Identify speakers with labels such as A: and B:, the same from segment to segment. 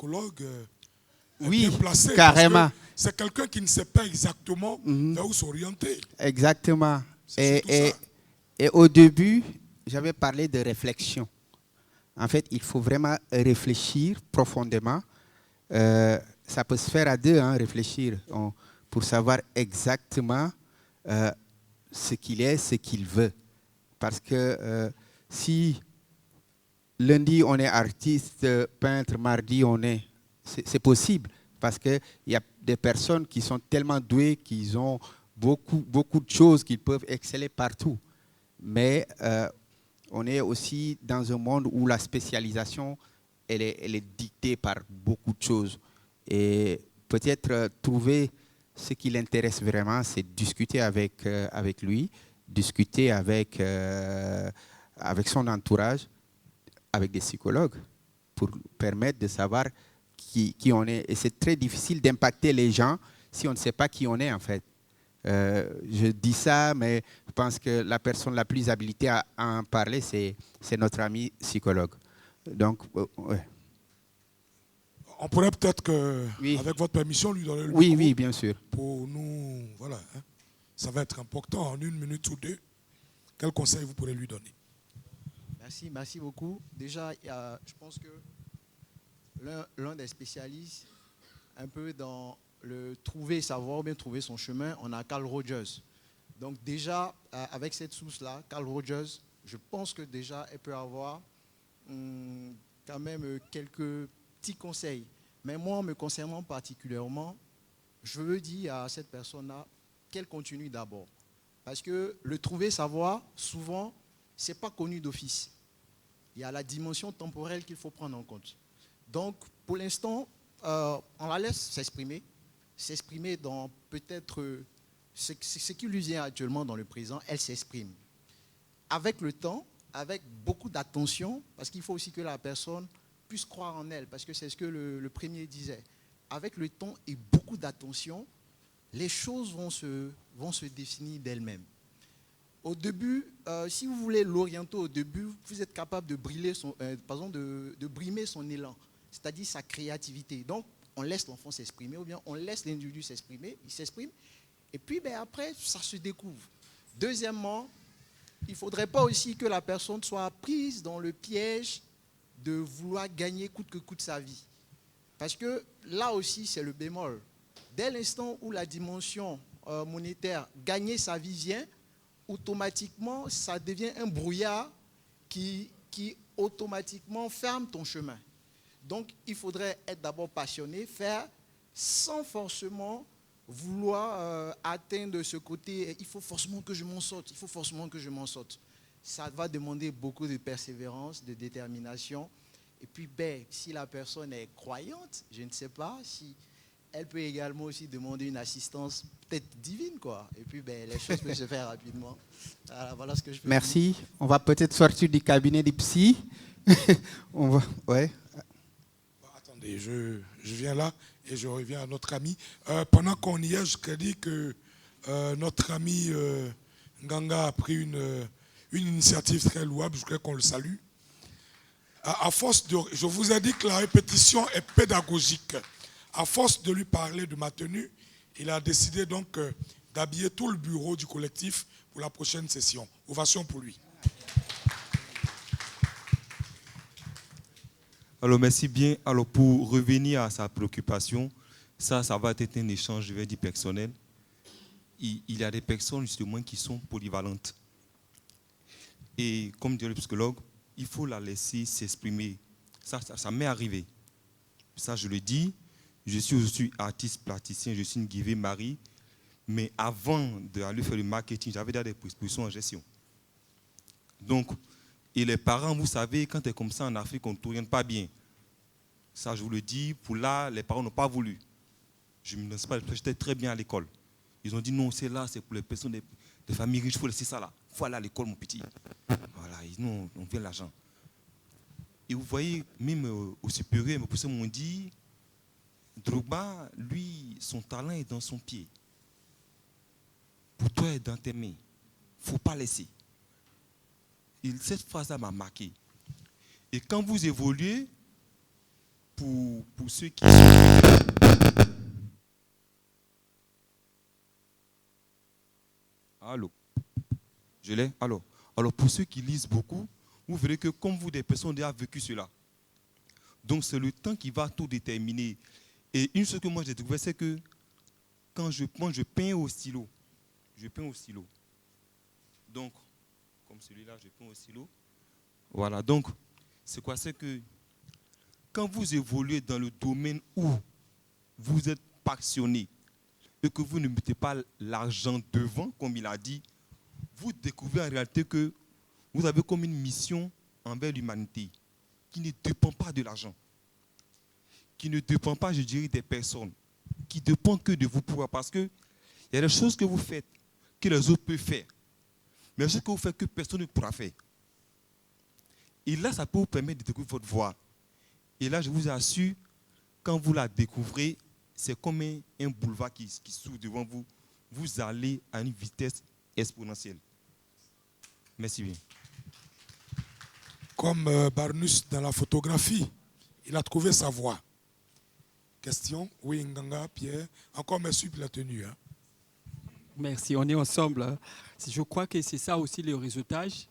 A: psychologue est
B: Oui,
A: bien placé.
B: carrément.
A: Parce que c'est quelqu'un qui ne sait pas exactement vers où s'orienter.
B: Exactement.
A: C'est surtout ça.
B: Et au début, j'avais parlé de réflexion. En fait, il faut vraiment réfléchir profondément. Ça peut se faire à deux, hein, réfléchir, pour savoir exactement ce qu'il est, ce qu'il veut. Parce que si lundi on est artiste, peintre, mardi on est... C'est possible, parce qu'il y a des personnes qui sont tellement douées qu'ils ont beaucoup de choses, qu'ils peuvent exceller partout. Mais on est aussi dans un monde où la spécialisation, elle est dictée par beaucoup de choses. Et peut-être trouver ce qui l'intéresse vraiment, c'est discuter avec lui, discuter avec son entourage, avec des psychologues, pour permettre de savoir qui on est. Et c'est très difficile d'impacter les gens si on ne sait pas qui on est en fait. Je dis ça, mais je pense que la personne la plus habilitée à en parler, c'est notre ami psychologue. Donc, ouais.
A: On pourrait peut-être,
B: Oui.
A: avec votre permission, lui donner le
B: Oui,
A: micro.
B: oui, bien sûr.
A: Pour nous, voilà. Hein. Ça va être important en 1 minute ou 2. Quel conseil vous pourrez lui donner?
C: Merci beaucoup. Déjà, je pense que l'un des spécialistes, un peu dans le trouver, savoir ou bien trouver son chemin, on a Carl Rogers. Donc déjà, avec cette source-là, Carl Rogers, je pense que déjà, elle peut avoir quand même quelques petits conseils. Mais moi, me concernant particulièrement, je veux dire à cette personne-là qu'elle continue d'abord. Parce que le trouver, savoir, souvent, ce n'est pas connu d'office. Il y a la dimension temporelle qu'il faut prendre en compte. Donc, pour l'instant, on la laisse s'exprimer dans peut-être ce qui lui vient actuellement dans le présent, elle s'exprime. Avec le temps, avec beaucoup d'attention, parce qu'il faut aussi que la personne puisse croire en elle, parce que c'est ce que le premier disait. Avec le temps et beaucoup d'attention, les choses vont se définir d'elles-mêmes. Au début, si vous voulez l'orienter au début, vous êtes capable de brimer son élan, c'est-à-dire sa créativité. Donc, on laisse l'enfant s'exprimer, ou bien on laisse l'individu s'exprimer, il s'exprime, et puis après, ça se découvre. Deuxièmement, il ne faudrait pas aussi que la personne soit prise dans le piège de vouloir gagner coûte que coûte sa vie. Parce que là aussi, c'est le bémol. Dès l'instant où la dimension monétaire, gagner sa vie vient, automatiquement, ça devient un brouillard qui automatiquement ferme ton chemin. Donc, il faudrait être d'abord passionné, faire sans forcément vouloir atteindre ce côté, il faut forcément que je m'en sorte, il faut forcément que je m'en sorte. Ça va demander beaucoup de persévérance, de détermination. Et puis, si la personne est croyante, je ne sais pas si elle peut également aussi demander une assistance peut-être divine, quoi. Et puis, les choses peuvent se faire rapidement. Voilà ce que je peux
B: Merci. Dire. On va peut-être sortir du cabinet des psy. Ouais.
A: Attendez, je viens là et je reviens à notre ami. Pendant qu'on y est, je te dis que notre ami Nganga a pris une initiative très louable. Je crois qu'on le salue. À force je vous ai dit que la répétition est pédagogique. À force de lui parler de ma tenue, il a décidé donc d'habiller tout le bureau du collectif pour la prochaine session. Ovation pour lui.
D: Alors, merci bien. Alors, pour revenir à sa préoccupation, ça va être un échange, je vais dire, personnel. Il y a des personnes, justement, qui sont polyvalentes. Et comme dirait le psychologue, il faut la laisser s'exprimer. Ça m'est arrivé. Ça, je le dis. Je suis artiste plasticien, je suis une Guivé Marie. Mais avant d'aller faire le marketing, j'avais déjà des expositions en gestion. Donc, et les parents, vous savez, quand tu es comme ça en Afrique, on ne tourne pas bien. Ça, je vous le dis, pour là, les parents n'ont pas voulu. Je me lance pas, j'étais très bien à l'école. Ils ont dit non, c'est là, c'est pour les personnes des familles riches, il faut laisser ça là. Il faut aller à l'école, mon petit. Voilà, nous, on veut l'argent. Et vous voyez, même au supérieur, mes professeurs m'ont dit, Drogba, lui, son talent est dans son pied. Pour toi, est dans tes mains. Il ne faut pas laisser. Et cette phrase-là m'a marqué. Et quand vous évoluez, pour ceux qui sont... Allô? Je l'ai? Alors, pour ceux qui lisent beaucoup, vous verrez que comme vous, des personnes ont déjà vécu cela. Donc, c'est le temps qui va tout déterminer. Et une chose que moi j'ai découvert, c'est que quand je peins au stylo. Je peins au stylo. Donc, comme celui-là, je peins au stylo. Voilà, donc, c'est quoi? C'est que quand vous évoluez dans le domaine où vous êtes passionné et que vous ne mettez pas l'argent devant, comme il a dit, vous découvrez en réalité que vous avez comme une mission envers l'humanité qui ne dépend pas de l'argent, qui ne dépend pas, je dirais, des personnes, qui ne dépend que de vous. Pourquoi? Parce qu'il y a des choses que vous faites que les autres peuvent faire, mais des choses que vous faites que personne ne pourra faire. Et là, ça peut vous permettre de découvrir votre voie. Et là, je vous assure, quand vous la découvrez, c'est comme un boulevard qui s'ouvre devant vous. Vous allez à une vitesse exponentielle. Merci bien.
A: Comme Barnus dans la photographie, il a trouvé sa voie. Question? Oui, Nganga, Pierre. Encore merci pour la tenue. Hein.
E: Merci, on est ensemble. Je crois que c'est ça aussi le réseautage.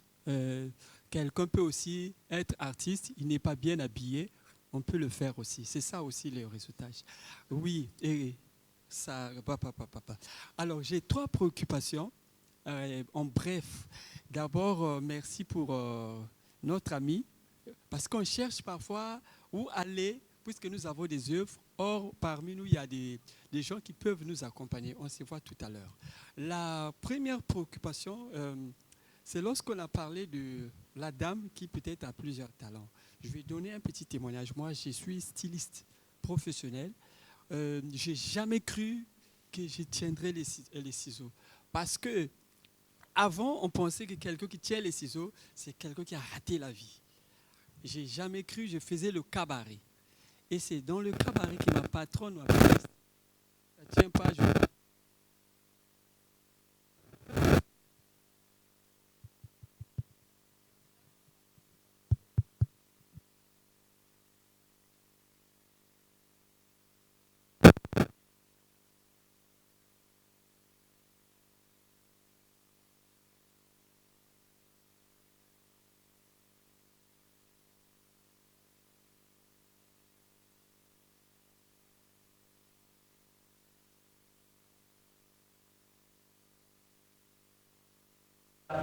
E: Quelqu'un peut aussi être artiste, il n'est pas bien habillé, on peut le faire aussi. C'est ça aussi le réseautage. Oui, et ça... Alors, j'ai 3 préoccupations. En bref, d'abord, merci pour notre ami, parce qu'on cherche parfois où aller, puisque nous avons des œuvres. Or, parmi nous, il y a des gens qui peuvent nous accompagner. On se voit tout à l'heure. La première préoccupation, c'est lorsqu'on a parlé de la dame qui peut-être a plusieurs talents. Je vais donner un petit témoignage. Moi, je suis styliste professionnel. Je n'ai jamais cru que je tiendrais les ciseaux. Parce que avant, on pensait que quelqu'un qui tient les ciseaux, c'est quelqu'un qui a raté la vie. Je n'ai jamais cru, je faisais le cabaret. Et c'est dans le cabaret que ma patronne m'a dit, ça ne tient pas,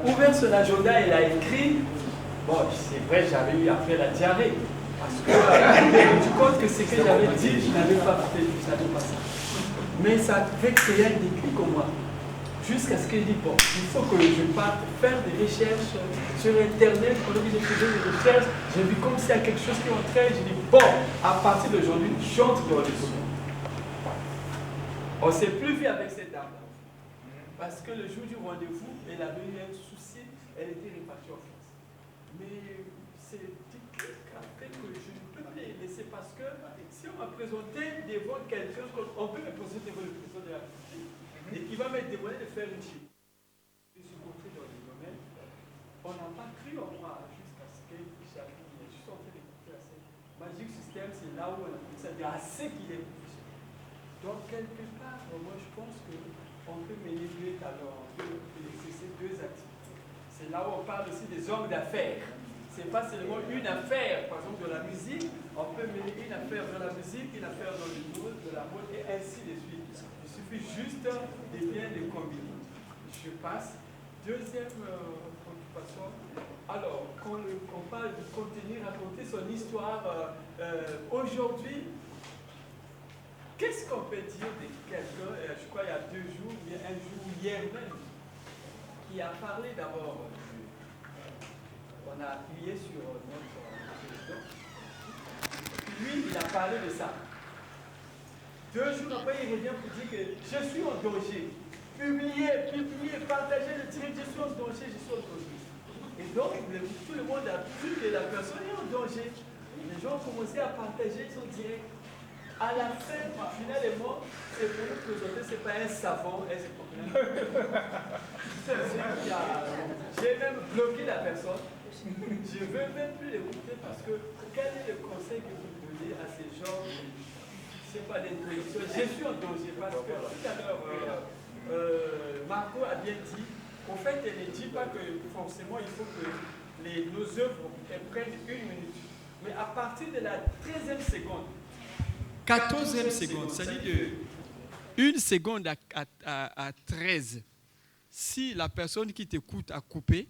E: ouvert son agenda, il a écrit. Bon, c'est vrai, j'avais eu après la diarrhée. Parce que je me suis rendu compte que ce que j'avais dit, je n'avais pas fait, je n'avais pas ça. Mais ça fait créer un déclic en moi. Jusqu'à ce que je dis, bon, il faut que je parte faire des recherches sur Internet. Pendant que j'ai fait des recherches, j'ai vu comme s'il y a quelque chose qui entrait. J'ai dit, bon, à partir d'aujourd'hui, j'entre dans le domaine. On ne s'est plus vu avec cette dame. Parce que le jour du rendez-vous, elle avait eu un souci, elle était répartie en France. Mais c'est le petit clic après que je ne peux pas les laisser parce que si on m'a présenté devant quelqu'un, on peut me présenter devant le président de la République et qui va me demander de faire une chimie. Je suis compris dans le domaine. On n'a pas cru en moi jusqu'à ce que chacun est juste en train d'écouter à ce Magic System, c'est là où on a pu dire assez qu'il est professionnel. Donc, quelque part, moi je pense que on peut mener 2 talents, on peut exercer 2 activités. C'est là où on parle aussi des hommes d'affaires. Ce n'est pas seulement une affaire, par exemple de la musique, on peut mener une affaire dans la musique, une affaire dans le mode, de la mode, et ainsi de suite. Il suffit juste de bien les combiner. Je passe. Deuxième préoccupation. Alors, quand on parle de contenu, raconter son histoire, aujourd'hui, qu'est-ce qu'on peut dire de quelqu'un, je crois il y a 2 jours, bien un jour, hier même, qui a parlé d'abord, on a appuyé sur notre président, lui, il a parlé de ça. 2 jours après, il revient pour dire que je suis en danger. Publiez, partagez le direct, je suis en danger, je suis en danger. Et donc, tout le monde a vu que la personne est en danger. Les gens ont commencé à partager son direct. À la fin, finalement, c'est pour nous présenter, ce n'est pas un savant, c'est pour j'ai même bloqué la personne. Je ne veux même plus l'écouter parce que quel est le conseil que vous donnez? m'autoriser à ce genre de, je sais pas, d'introduction. Je suis en danger parce que tout à l'heure, Marco a bien dit, en fait, elle ne dit pas que forcément il faut que nos œuvres prennent 1 minute. Mais à partir de la 13e seconde, 14e seconde, c'est-à-dire de 1 seconde à 13, si la personne qui t'écoute a coupé,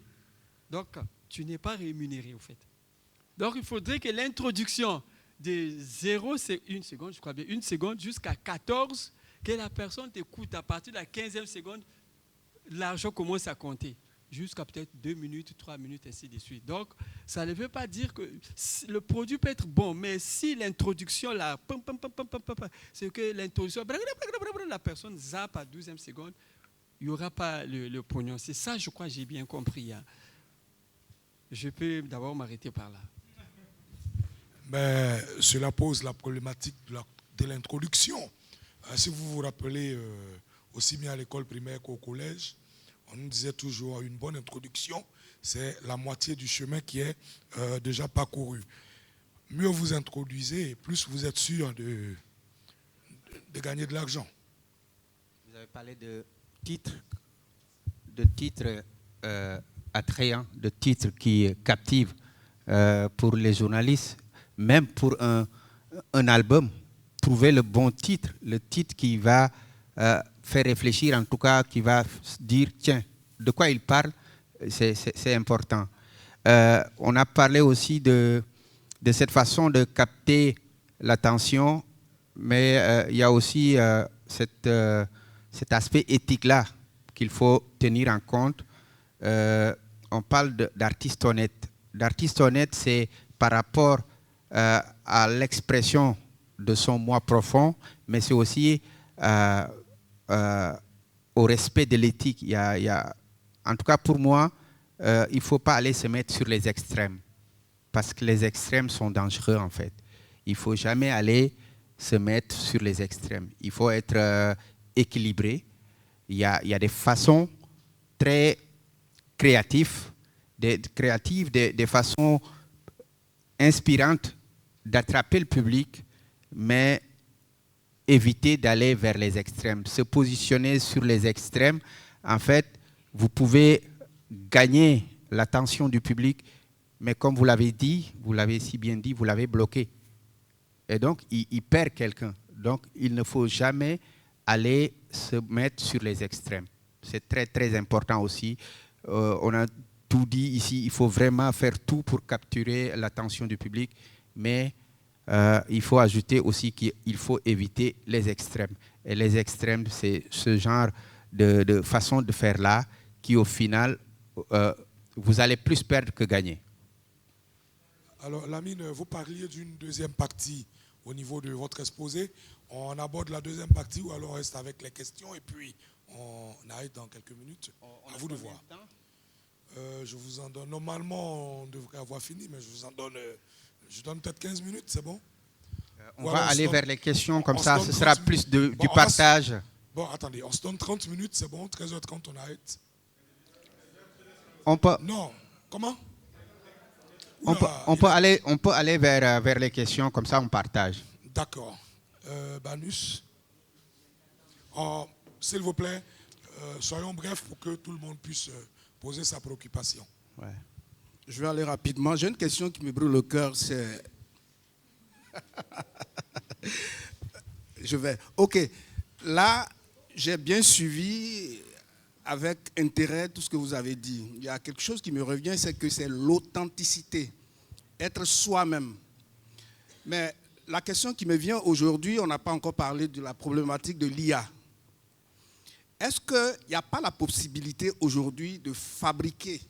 E: donc tu n'es pas rémunéré au fait. Donc il faudrait que l'introduction de 0, c'est 1 seconde, je crois bien, 1 seconde jusqu'à 14, que la personne t'écoute. À partir de la 15e seconde, l'argent commence à compter. Jusqu'à peut-être 2 minutes, 3 minutes, ainsi de suite. Donc, ça ne veut pas dire que le produit peut être bon, mais si l'introduction, là, c'est que l'introduction, la personne zappe à 12e seconde, il n'y aura pas le pognon. C'est ça, je crois, j'ai bien compris. Hein. Je peux d'abord m'arrêter par là.
A: Mais cela pose la problématique de l'introduction. Si vous vous rappelez, aussi bien à l'école primaire qu'au collège, on nous disait toujours une bonne introduction, c'est la moitié du chemin qui est déjà parcouru. Mieux vous introduisez, plus vous êtes sûr de gagner de l'argent.
B: Vous avez parlé de titres attrayants, de titres qui captivent pour les journalistes, même pour un album. Trouver le bon titre, le titre qui va faire réfléchir, en tout cas, qui va dire, tiens, de quoi il parle, c'est important. On a parlé aussi de cette façon de capter l'attention, mais il y a aussi cet aspect éthique-là qu'il faut tenir en compte. On parle d'artiste honnête. D'artiste honnête, c'est par rapport à l'expression de son moi profond, mais c'est aussi au respect de l'éthique. En tout cas, pour moi, il ne faut pas aller se mettre sur les extrêmes, parce que les extrêmes sont dangereux, en fait. Il ne faut jamais aller se mettre sur les extrêmes. Il faut être équilibré. Il y a des façons très créatives, des façons inspirantes d'attraper le public, mais éviter d'aller vers les extrêmes. Se positionner sur les extrêmes, en fait, vous pouvez gagner l'attention du public, mais comme vous l'avez dit, vous l'avez si bien dit, vous l'avez bloqué. Et donc, il perd quelqu'un. Donc, il ne faut jamais aller se mettre sur les extrêmes. C'est très, très important aussi. On a tout dit ici, il faut vraiment faire tout pour capturer l'attention du public, mais il faut ajouter aussi qu'il faut éviter les extrêmes. Et les extrêmes, c'est ce genre de façon de faire là qui, au final, vous allez plus perdre que gagner.
A: Alors, Lamine, vous parliez d'une deuxième partie au niveau de votre exposé. On aborde la deuxième partie ou alors on reste avec les questions et puis on arrête dans quelques minutes. À vous de voir. Je vous en donne. Normalement, on devrait avoir fini, mais je vous en donne. Je donne peut-être 15 minutes, c'est bon?
B: On va aller vers les questions, comme ça, ce sera plus du partage.
A: Bon, attendez, on se donne 30 minutes, c'est bon? 13h30, on arrête.
B: On peut,
A: Non, comment?
B: on peut aller vers les questions, comme ça on partage.
A: D'accord. Banus, s'il vous plaît, soyons brefs pour que tout le monde puisse poser sa préoccupation.
B: Ouais.
F: Je vais aller rapidement. J'ai une question qui me brûle le cœur, c'est... Ok, là, j'ai bien suivi avec intérêt tout ce que vous avez dit. Il y a quelque chose qui me revient, c'est que c'est l'authenticité, être soi-même. Mais la question qui me vient aujourd'hui, on n'a pas encore parlé de la problématique de l'IA. Est-ce qu'il n'y a pas la possibilité aujourd'hui de fabriquer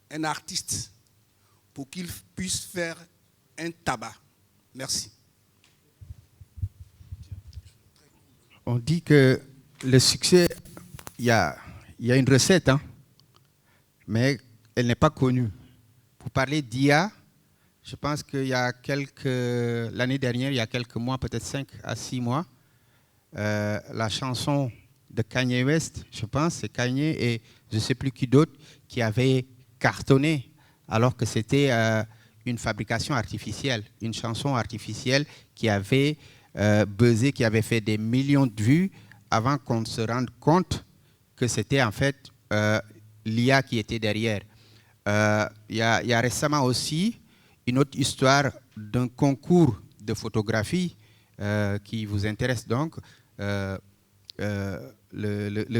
F: un artiste pour qu'il puisse faire un tabac? Merci.
B: On dit que le succès, il y a une recette, hein, mais elle n'est pas connue. Vous parlez d'IA, je pense qu'il y a l'année dernière, il y a quelques mois, peut-être 5 à 6 mois, la chanson de Kanye West, je pense, c'est Kanye et je ne sais plus qui d'autre, qui avait cartonné, alors que c'était une fabrication artificielle, une chanson artificielle qui avait buzzé, qui avait fait des millions de vues avant qu'on se rende compte que c'était en fait l'IA qui était derrière. Il y a récemment aussi une autre histoire d'un concours de photographie qui vous intéresse donc. Le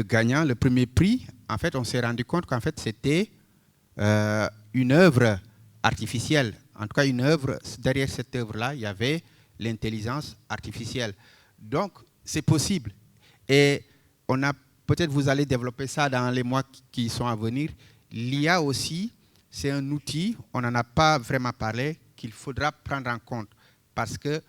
B: gagnant, le premier prix, en fait, on s'est rendu compte qu'en fait, c'était une œuvre artificielle. En tout cas, une œuvre, derrière cette œuvre-là, il y avait l'intelligence artificielle. Donc, c'est possible. Et on a, peut-être vous allez développer ça dans les mois qui sont à venir. L'IA aussi, c'est un outil, on n'en a pas vraiment parlé, qu'il faudra prendre en compte parce que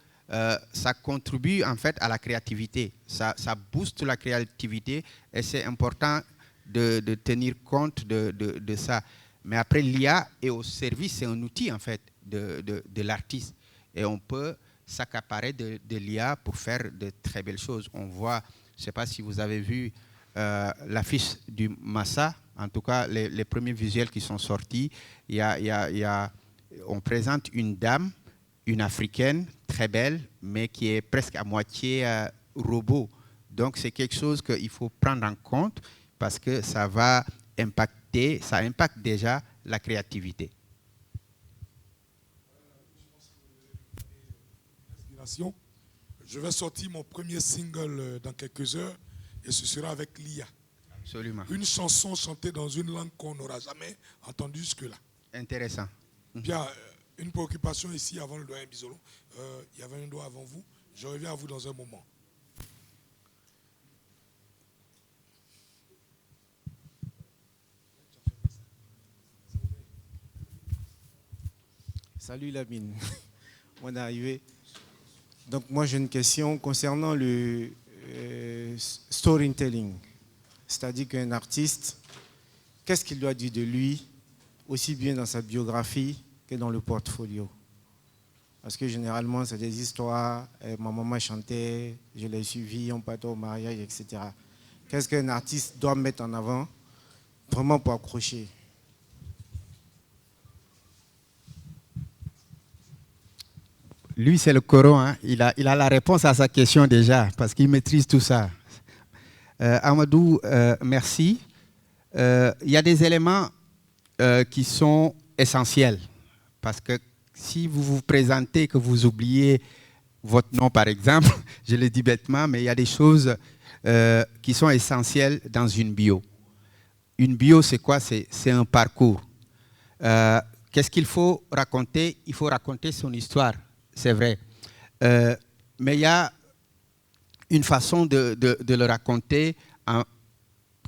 B: ça contribue en fait à la créativité, ça booste la créativité et c'est important de tenir compte de ça. Mais après, l'IA est au service, c'est un outil en fait de l'artiste et on peut s'accaparer de l'IA pour faire de très belles choses. On voit, je ne sais pas si vous avez vu l'affiche du Massa, en tout cas les premiers visuels qui sont sortis, on présente une dame, une africaine très belle, mais qui est presque à moitié robot. Donc c'est quelque chose qu'il faut prendre en compte parce que ça va impacter, ça impacte déjà la créativité.
A: Je vais sortir mon premier single dans quelques heures et ce sera avec l'IA.
B: Absolument.
A: Une chanson chantée dans une langue qu'on n'aura jamais entendue jusque-là.
B: Intéressant.
A: Bien, une préoccupation ici avant le doyen Bizolo. Il y avait un doigt avant vous. Je reviens à vous dans un moment.
G: Salut Lamine, on est arrivé. Donc moi j'ai une question concernant le storytelling. C'est-à-dire qu'un artiste, qu'est-ce qu'il doit dire de lui, aussi bien dans sa biographie que dans le portfolio? Parce que généralement c'est des histoires, ma maman chantait, je l'ai suivi, on partait au mariage, etc. Qu'est-ce qu'un artiste doit mettre en avant vraiment pour accrocher?
B: Lui, c'est le Coran. Hein. Il a la réponse à sa question déjà, parce qu'il maîtrise tout ça. Amadou, merci. Il y a des éléments qui sont essentiels. Parce que si vous vous présentez, que vous oubliez votre nom, par exemple, je le dis bêtement, mais il y a des choses qui sont essentielles dans une bio. Une bio, c'est quoi? C'est un parcours. Qu'est-ce qu'il faut raconter? Il faut raconter son histoire. C'est vrai. Mais il y a une façon de le raconter en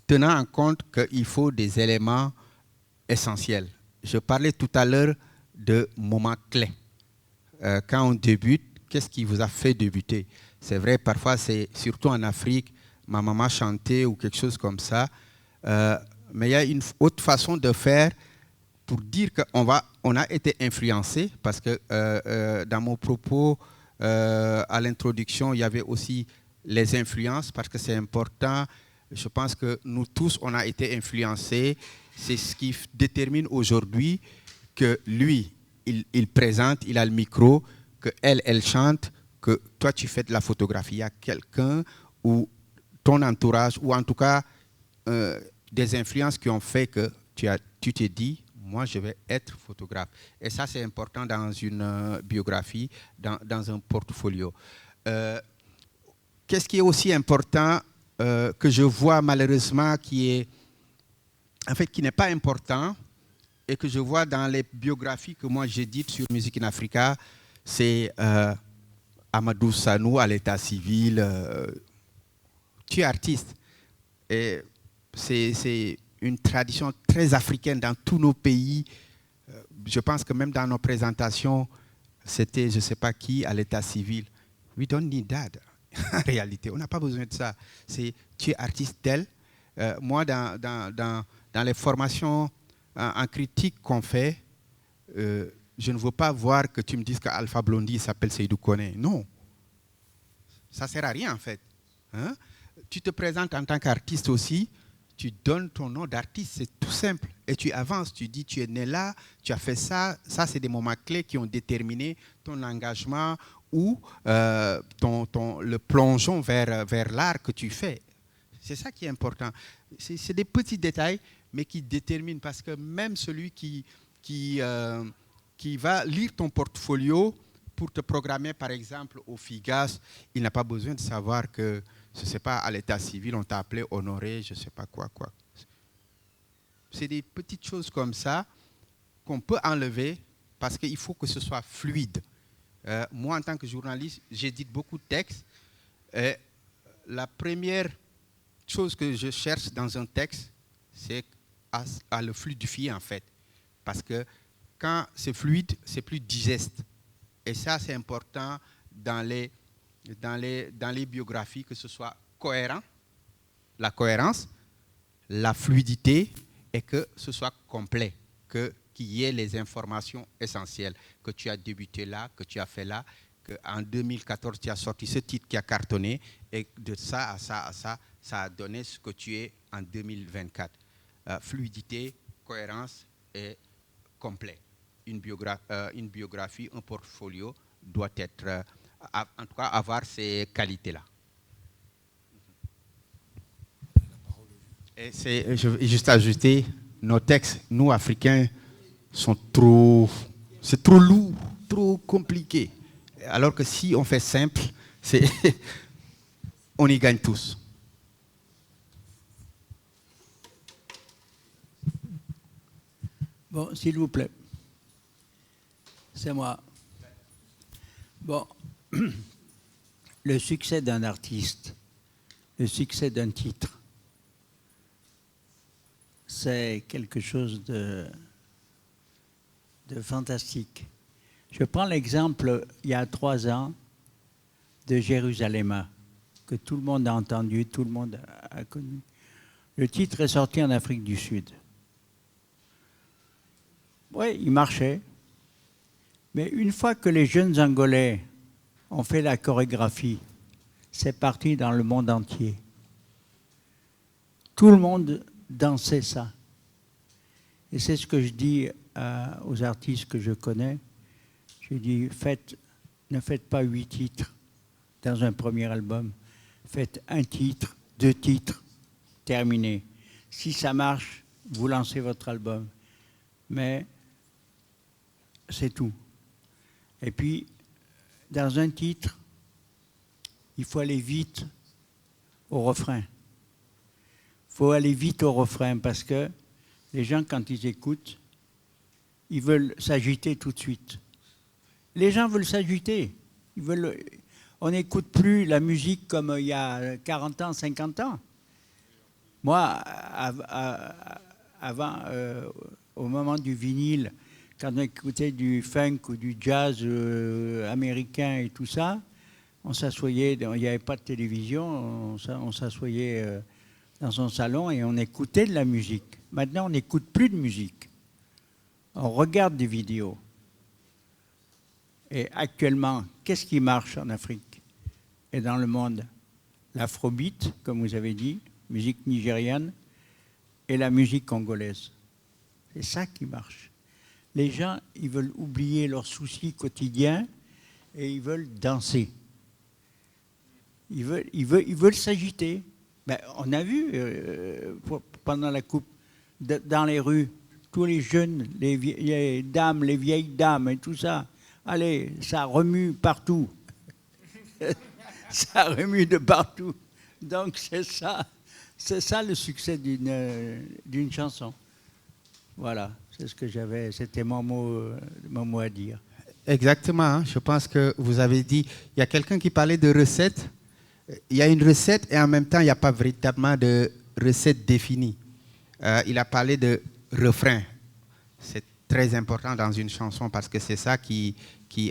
B: tenant en compte qu'il faut des éléments essentiels. Je parlais tout à l'heure de moments clés. Quand on débute, qu'est-ce qui vous a fait débuter? C'est vrai, parfois, c'est surtout en Afrique, ma maman chantait ou quelque chose comme ça. Mais il y a une autre façon de faire pour dire qu'on a été influencé, parce que dans mon propos, à l'introduction, il y avait aussi les influences, parce que c'est important. Je pense que nous tous, on a été influencés. C'est ce qui détermine aujourd'hui que lui, il présente, il a le micro, qu'elle, elle chante, que toi, tu fais de la photographie. Il y a quelqu'un ou ton entourage, ou en tout cas des influences qui ont fait que tu t'es dit, moi, je vais être photographe. Et ça, c'est important dans une biographie, dans un portfolio. Qu'est-ce qui est aussi important que je vois malheureusement qui n'est pas important et que je vois dans les biographies que moi j'édite sur Music in Africa, c'est Amadou Sanou à l'état civil. Tu es artiste. Et c'est une tradition très africaine dans tous nos pays. Je pense que même dans nos présentations, c'était je ne sais pas qui à l'état civil. We don't need that. En réalité, on n'a pas besoin de ça. C'est tu es artiste tel. Moi, dans les formations en critique qu'on fait, je ne veux pas voir que tu me dises qu'Alpha Blondy s'appelle Seydou Kone. Non. Ça ne sert à rien en fait. Hein? Tu te présentes en tant qu'artiste aussi. tu donnes ton nom d'artiste, c'est tout simple. Et tu avances, tu dis tu es né là, tu as fait ça. Ça, c'est des moments clés qui ont déterminé ton engagement ou le plongeon vers l'art que tu fais. C'est ça qui est important. C'est des petits détails, mais qui déterminent. Parce que même celui qui va lire ton portfolio pour te programmer, par exemple, au FIGAS, il n'a pas besoin de savoir que, je ne sais pas, à l'état civil, on t'a appelé Honoré, je ne sais pas quoi. C'est des petites choses comme ça qu'on peut enlever parce qu'il faut que ce soit fluide. Moi, en tant que journaliste, j'édite beaucoup de textes. La première chose que je cherche dans un texte, c'est à le fluidifier, en fait. Parce que quand c'est fluide, c'est plus digeste. Et ça, c'est important dans les biographies, que ce soit cohérent, la cohérence, la fluidité, et que ce soit complet, qu'il y ait les informations essentielles, que tu as débuté là, que tu as fait là, qu'en 2014, tu as sorti ce titre qui a cartonné, et de ça à ça à ça, ça a donné ce que tu es en 2024. Fluidité, cohérence et complet. Une biographie, un portfolio doit être, en tout cas, avoir ces qualités-là. Et je vais juste ajouter, nos textes, nous, Africains, c'est trop lourd, trop compliqué. Alors que si on fait simple, on y gagne tous.
H: Bon, s'il vous plaît. C'est moi. Bon, le succès d'un artiste, le succès d'un titre, c'est quelque chose de fantastique. Je prends l'exemple, il y a 3 ans, de Jérusalem, que tout le monde a entendu, tout le monde a connu. Le titre est sorti en Afrique du Sud. Oui, il marchait. Mais une fois que les jeunes Angolais ont fait la chorégraphie, c'est parti dans le monde entier. Tout le monde dansait ça. Et c'est ce que je dis aux artistes que je connais. Je dis, ne faites pas 8 titres dans un premier album. Faites 1 titre, 2 titres, terminé. Si ça marche, vous lancez votre album. Mais c'est tout. Et puis, dans un titre, il faut aller vite au refrain. Il faut aller vite au refrain parce que les gens, quand ils écoutent, ils veulent s'agiter tout de suite. Les gens veulent s'agiter. On n'écoute plus la musique comme il y a 40 ans, 50 ans. Moi, avant, au moment du vinyle, quand on écoutait du funk ou du jazz américain et tout ça, on s'assoyait, il n'y avait pas de télévision, on s'assoyait dans son salon et on écoutait de la musique. Maintenant, on n'écoute plus de musique. On regarde des vidéos. Et actuellement, qu'est-ce qui marche en Afrique et dans le monde? L'afrobeat, comme vous avez dit, musique nigériane, et la musique congolaise. C'est ça qui marche. Les gens, ils veulent oublier leurs soucis quotidiens et ils veulent danser. Ils veulent s'agiter. Ben, on a vu pendant la coupe, dans les rues, tous les jeunes, les vieilles dames et tout ça. Allez, ça remue partout. Ça remue de partout. Donc c'est ça le succès d'une chanson. Voilà, c'est ce que j'avais, c'était mon mot à dire.
B: Exactement, hein. Je pense que vous avez dit, il y a quelqu'un qui parlait de recettes. Il y a une recette et en même temps, il n'y a pas véritablement de recette définie. Il a parlé de refrain. C'est très important dans une chanson parce que c'est ça qui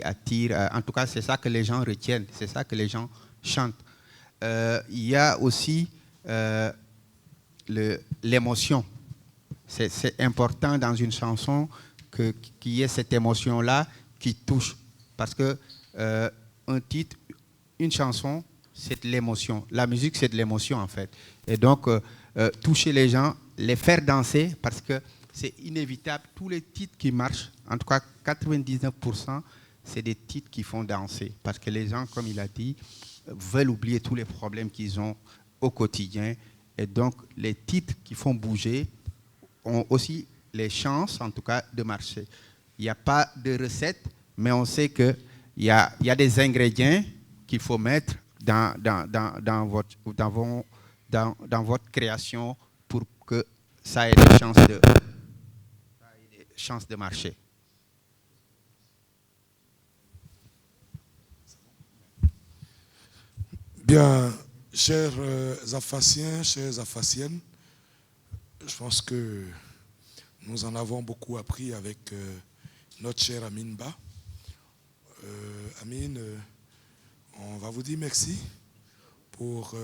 B: attire, en tout cas c'est ça que les gens retiennent, c'est ça que les gens chantent. Il y a aussi l'émotion. C'est important dans une chanson qu'il y ait cette émotion-là qui touche. Parce que un titre, une chanson, c'est de l'émotion. La musique, c'est de l'émotion, en fait. Et donc, toucher les gens, les faire danser, parce que c'est inévitable. Tous les titres qui marchent, en tout cas 99%, c'est des titres qui font danser. Parce que les gens, comme il a dit, veulent oublier tous les problèmes qu'ils ont au quotidien. Et donc, les titres qui font bouger ont aussi les chances, en tout cas, de marcher. Il n'y a pas de recette, mais on sait qu'il y a des ingrédients qu'il faut mettre dans votre création pour que ça ait des chances de marcher.
A: Bien, chers Afassiens, chères Afassiennes, je pense que nous en avons beaucoup appris avec notre cher Amine Ba. Amine, on va vous dire merci pour